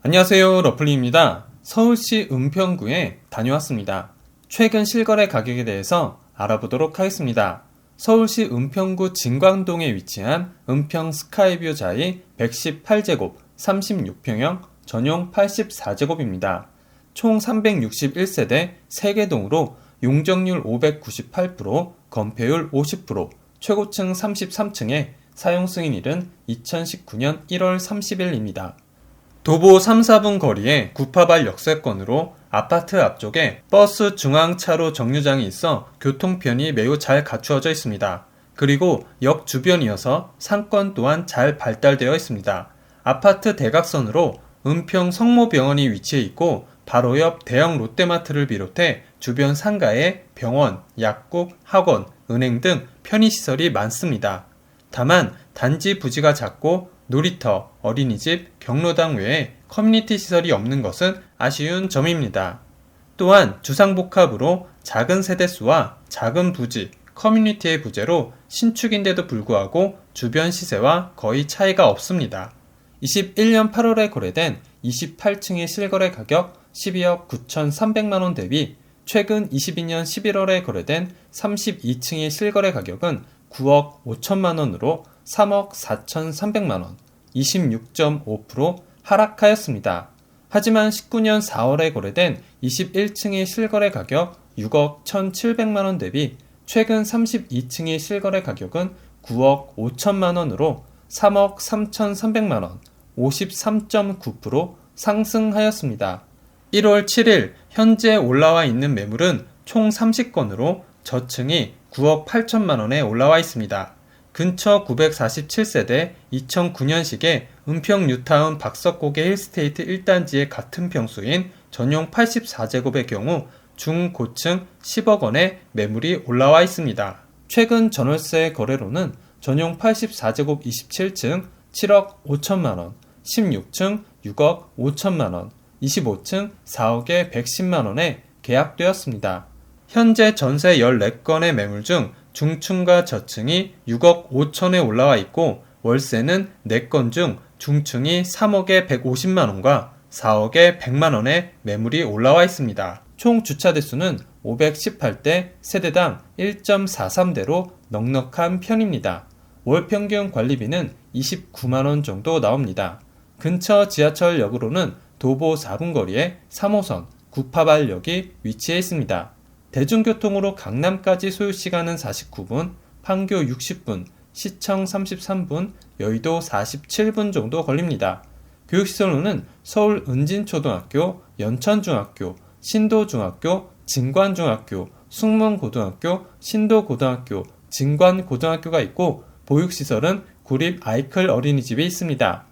안녕하세요, 러플리입니다. 서울시 은평구에 다녀왔습니다. 최근 실거래 가격에 대해서 알아보도록 하겠습니다. 서울시 은평구 진광동에 위치한 은평 스카이뷰 자이 118제곱 36평형 전용 84제곱입니다. 총 361세대 3개 동으로 용적률 598%, 건폐율 50%, 최고층 33층에 사용 승인일은 2019년 1월 30일입니다. 도보 3, 4분 거리에 구파발 역세권으로 아파트 앞쪽에 버스 중앙차로 정류장이 있어 교통편이 매우 잘 갖추어져 있습니다. 그리고 역 주변이어서 상권 또한 잘 발달되어 있습니다. 아파트 대각선으로 은평 성모병원이 위치해 있고 바로 옆 대형 롯데마트를 비롯해 주변 상가에 병원, 약국, 학원, 은행 등 편의시설이 많습니다. 다만 단지 부지가 작고 놀이터, 어린이집, 경로당 외에 커뮤니티 시설이 없는 것은 아쉬운 점입니다. 또한 주상복합으로 작은 세대수와 작은 부지, 커뮤니티의 부재로 신축인데도 불구하고 주변 시세와 거의 차이가 없습니다. 21년 8월에 거래된 28층의 실거래 가격 12억 9,300만원 대비 최근 22년 11월에 거래된 32층의 실거래 가격은 9억 5천만원으로 3억 4,300만원, 26.5% 하락하였습니다. 하지만 19년 4월에 거래된 21층의 실거래 가격 6억 1,700만원 대비 최근 32층의 실거래 가격은 9억 5천만원으로 3억 3,300만원, 53.9% 상승하였습니다. 1월 7일 현재 올라와 있는 매물은 총 30건으로 저층이 9억 8천만원에 올라와 있습니다. 근처 947세대 2009년식의 은평 뉴타운 박석고개 힐스테이트 1단지의 같은 평수인 전용 84제곱의 경우 중고층 10억 원의 매물이 올라와 있습니다. 최근 전월세 거래로는 전용 84제곱 27층 7억 5천만원, 16층 6억 5천만원, 25층 4억에 110만원에 계약되었습니다. 현재 전세 14건의 매물 중 중층과 저층이 6억 5천에 올라와 있고 월세는 4건 중 중층이 3억에 150만원과 4억에 100만원의 매물이 올라와 있습니다. 총 주차 대수는 518대 세대당 1.43대로 넉넉한 편입니다. 월 평균 관리비는 29만원 정도 나옵니다. 근처 지하철역으로는 도보 4분 거리에 3호선 구파발역이 위치해 있습니다. 대중교통으로 강남까지 소요시간은 49분, 판교 60분, 시청 33분, 여의도 47분 정도 걸립니다. 교육시설로는 서울 은진초등학교, 연천중학교, 신도중학교, 진관중학교, 숙문고등학교, 신도고등학교, 진관고등학교가 있고 보육시설은 구립 아이클 어린이집이 있습니다.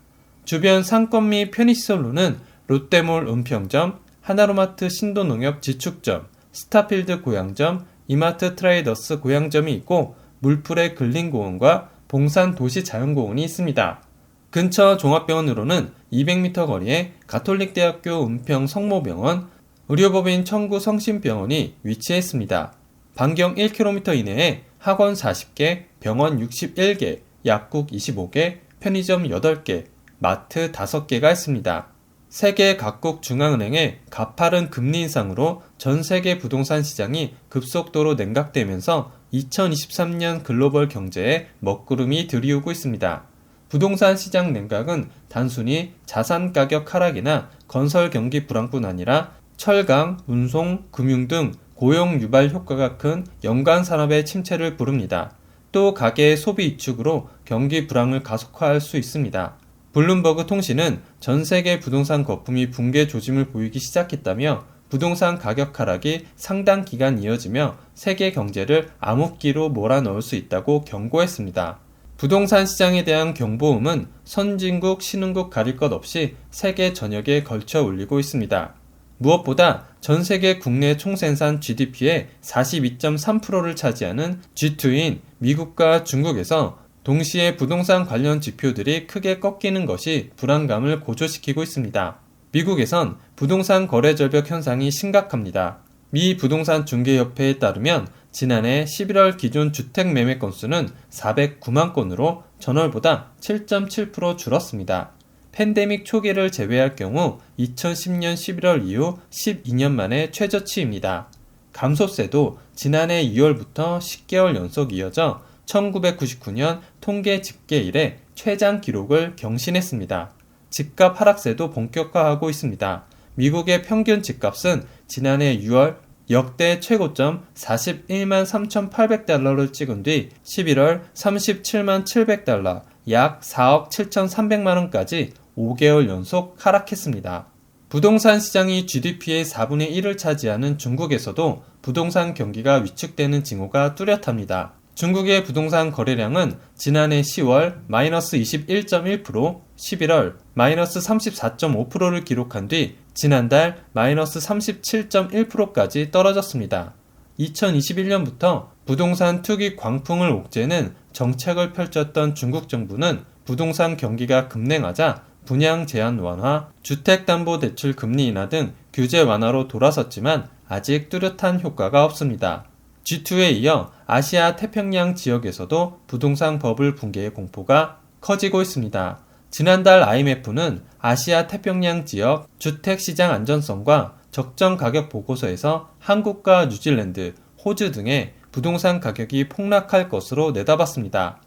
주변 상권 및 편의시설로는 롯데몰 은평점, 하나로마트 신도농협 지축점, 스타필드 고양점, 이마트 트레이더스 고양점이 있고 물풀의 근린공원과 봉산 도시자연공원이 있습니다. 근처 종합병원으로는 200m 거리에 가톨릭대학교 은평 성모병원, 의료법인 청구 성심병원이 위치해 있습니다. 반경 1km 이내에 학원 40개, 병원 61개, 약국 25개, 편의점 8개, 마트 5개가 있습니다. 세계 각국 중앙은행의 가파른 금리 인상으로 전 세계 부동산 시장이 급속도로 냉각되면서 2023년 글로벌 경제에 먹구름이 들이오고 있습니다. 부동산 시장 냉각은 단순히 자산 가격 하락이나 건설 경기 불황뿐 아니라 철강, 운송, 금융 등 고용 유발 효과가 큰 연관 산업의 침체를 부릅니다. 또 가계의 소비 위축으로 경기 불황을 가속화할 수 있습니다. 블룸버그 통신은 전 세계 부동산 거품이 붕괴 조짐을 보이기 시작했다며 부동산 가격 하락이 상당 기간 이어지며 세계 경제를 암흑기로 몰아넣을 수 있다고 경고했습니다. 부동산 시장에 대한 경보음은 선진국, 신흥국 가릴 것 없이 세계 전역에 걸쳐 울리고 있습니다. 무엇보다 전 세계 국내 총생산 GDP의 42.3%를 차지하는 G2인 미국과 중국에서 동시에 부동산 관련 지표들이 크게 꺾이는 것이 불안감을 고조시키고 있습니다. 미국에선 부동산 거래 절벽 현상이 심각합니다. 미 부동산 중개협회에 따르면 지난해 11월 기준 주택 매매 건수는 409만 건으로 전월보다 7.7% 줄었습니다. 팬데믹 초기를 제외할 경우 2010년 11월 이후 12년 만에 최저치입니다. 감소세도 지난해 2월부터 10개월 연속 이어져 1999년 통계 집계 이래 최장 기록을 경신했습니다. 집값 하락세도 본격화하고 있습니다. 미국의 평균 집값은 지난해 6월 역대 최고점 41만 3,800달러를 찍은 뒤 11월 37만 700달러, 약 4억 7,300만 원까지 5개월 연속 하락했습니다. 부동산 시장이 GDP의 4분의 1을 차지하는 중국에서도 부동산 경기가 위축되는 징후가 뚜렷합니다. 중국의 부동산 거래량은 지난해 10월 마이너스 21.1%, 11월 마이너스 34.5%를 기록한 뒤 지난달 마이너스 37.1%까지 떨어졌습니다. 2021년부터 부동산 투기 광풍을 옥죄는 정책을 펼쳤던 중국 정부는 부동산 경기가 급냉하자 분양 제한 완화, 주택담보대출 금리 인하 등 규제 완화로 돌아섰지만 아직 뚜렷한 효과가 없습니다. G2에 이어 아시아 태평양 지역에서도 부동산 버블 붕괴의 공포가 커지고 있습니다. 지난달 IMF는 아시아 태평양 지역 주택시장 안전성과 적정 가격 보고서에서 한국과 뉴질랜드, 호주 등의 부동산 가격이 폭락할 것으로 내다봤습니다.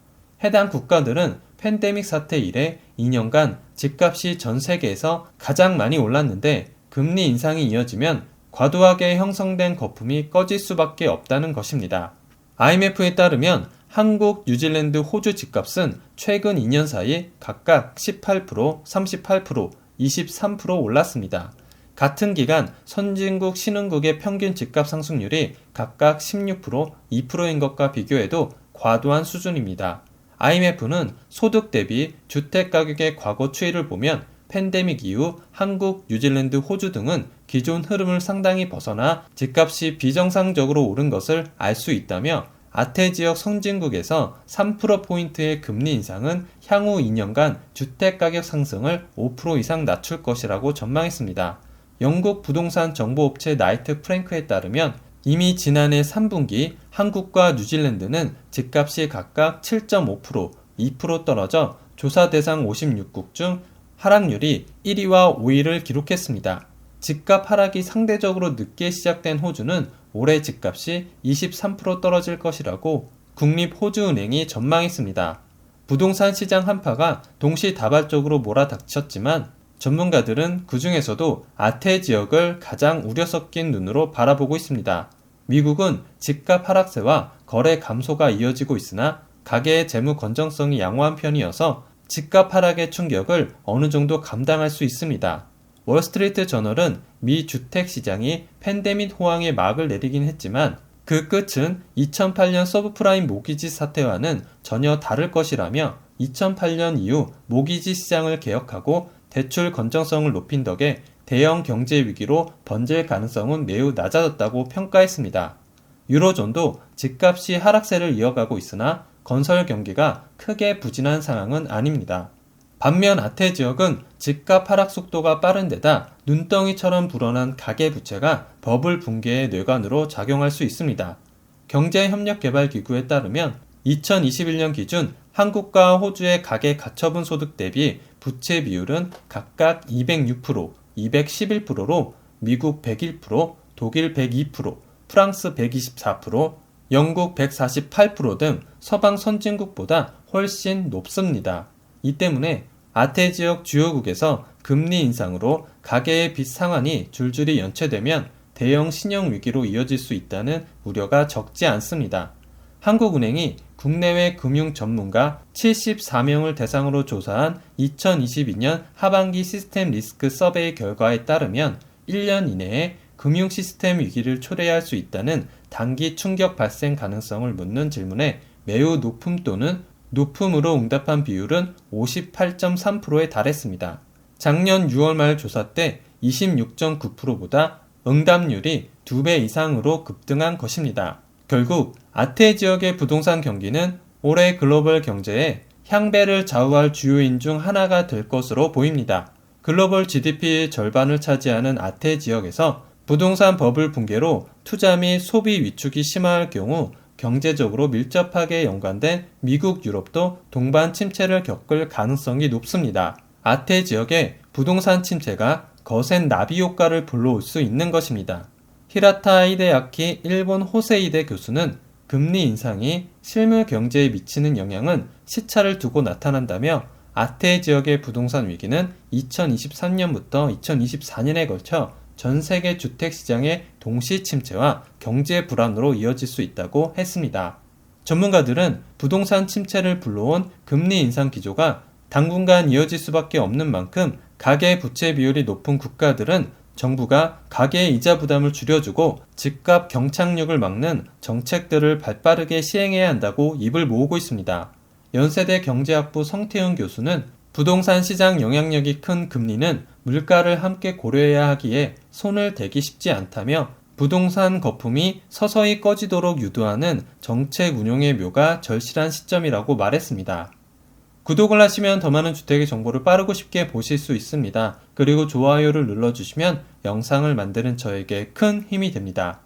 해당 국가들은 팬데믹 사태 이래 2년간 집값이 전 세계에서 가장 많이 올랐는데 금리 인상이 이어지면 과도하게 형성된 거품이 꺼질 수밖에 없다는 것입니다. IMF에 따르면 한국, 뉴질랜드, 호주 집값은 최근 2년 사이 각각 18%, 38%, 23% 올랐습니다. 같은 기간 선진국, 신흥국의 평균 집값 상승률이 각각 16%, 2%인 것과 비교해도 과도한 수준입니다. IMF는 소득 대비 주택가격의 과거 추이를 보면 팬데믹 이후 한국, 뉴질랜드, 호주 등은 기존 흐름을 상당히 벗어나 집값이 비정상적으로 오른 것을 알 수 있다며 아태지역 선진국에서 3%포인트의 금리 인상은 향후 2년간 주택가격 상승을 5% 이상 낮출 것이라고 전망했습니다. 영국 부동산 정보업체 나이트 프랭크에 따르면 이미 지난해 3분기 한국과 뉴질랜드는 집값이 각각 7.5%, 2% 떨어져 조사 대상 56국 중 하락률이 1위와 5위를 기록했습니다. 집값 하락이 상대적으로 늦게 시작된 호주는 올해 집값이 23% 떨어질 것이라고 국립호주은행이 전망했습니다. 부동산 시장 한파가 동시다발적으로 몰아닥쳤지만 전문가들은 그 중에서도 아태 지역을 가장 우려 섞인 눈으로 바라보고 있습니다. 미국은 집값 하락세와 거래 감소가 이어지고 있으나 가계의 재무 건전성이 양호한 편이어서 집값 하락의 충격을 어느 정도 감당할 수 있습니다. 월스트리트 저널은 미 주택 시장이 팬데믹 호황에 막을 내리긴 했지만 그 끝은 2008년 서브프라임 모기지 사태와는 전혀 다를 것이라며 2008년 이후 모기지 시장을 개혁하고 대출 건전성을 높인 덕에 대형 경제 위기로 번질 가능성은 매우 낮아졌다고 평가했습니다. 유로존도 집값이 하락세를 이어가고 있으나 건설 경기가 크게 부진한 상황은 아닙니다. 반면 아태 지역은 집값 하락 속도가 빠른 데다 눈덩이처럼 불어난 가계부채가 버블 붕괴의 뇌관으로 작용할 수 있습니다. 경제협력개발기구에 따르면 2021년 기준 한국과 호주의 가계 가처분 소득 대비 부채 비율은 각각 206%, 211%로 미국 101%, 독일 102%, 프랑스 124%, 영국 148% 등 서방 선진국보다 훨씬 높습니다. 이 때문에 아태 지역 주요국에서 금리 인상으로 가계의 빚 상환이 줄줄이 연체되면 대형 신용 위기로 이어질 수 있다는 우려가 적지 않습니다. 한국은행이 국내외 금융 전문가 74명을 대상으로 조사한 2022년 하반기 시스템 리스크 서베이 결과에 따르면 1년 이내에 금융 시스템 위기를 초래할 수 있다는 단기 충격 발생 가능성을 묻는 질문에 매우 높음 또는 높음으로 응답한 비율은 58.3%에 달했습니다. 작년 6월 말 조사 때 26.9%보다 응답률이 2배 이상으로 급등한 것입니다. 결국 아태 지역의 부동산 경기는 올해 글로벌 경제의 향배를 좌우할 주요인 중 하나가 될 것으로 보입니다. 글로벌 GDP의 절반을 차지하는 아태 지역에서 부동산 버블 붕괴로 투자 및 소비 위축이 심화할 경우 경제적으로 밀접하게 연관된 미국, 유럽도 동반 침체를 겪을 가능성이 높습니다. 아태 지역의 부동산 침체가 거센 나비 효과를 불러올 수 있는 것입니다. 히라타 히데야키 일본 호세이대 교수는 금리 인상이 실물 경제에 미치는 영향은 시차를 두고 나타난다며 아태 지역의 부동산 위기는 2023년부터 2024년에 걸쳐 전 세계 주택시장의 동시 침체와 경제 불안으로 이어질 수 있다고 했습니다. 전문가들은 부동산 침체를 불러온 금리 인상 기조가 당분간 이어질 수밖에 없는 만큼 가계 부채 비율이 높은 국가들은 정부가 가계 이자 부담을 줄여주고 집값 경착륙을 막는 정책들을 발빠르게 시행해야 한다고 입을 모으고 있습니다. 연세대 경제학부 성태훈 교수는 부동산 시장 영향력이 큰 금리는 물가를 함께 고려해야 하기에 손을 대기 쉽지 않다며 부동산 거품이 서서히 꺼지도록 유도하는 정책 운용의 묘가 절실한 시점이라고 말했습니다. 구독을 하시면 더 많은 주택의 정보를 빠르고 쉽게 보실 수 있습니다. 그리고 좋아요를 눌러주시면 영상을 만드는 저에게 큰 힘이 됩니다.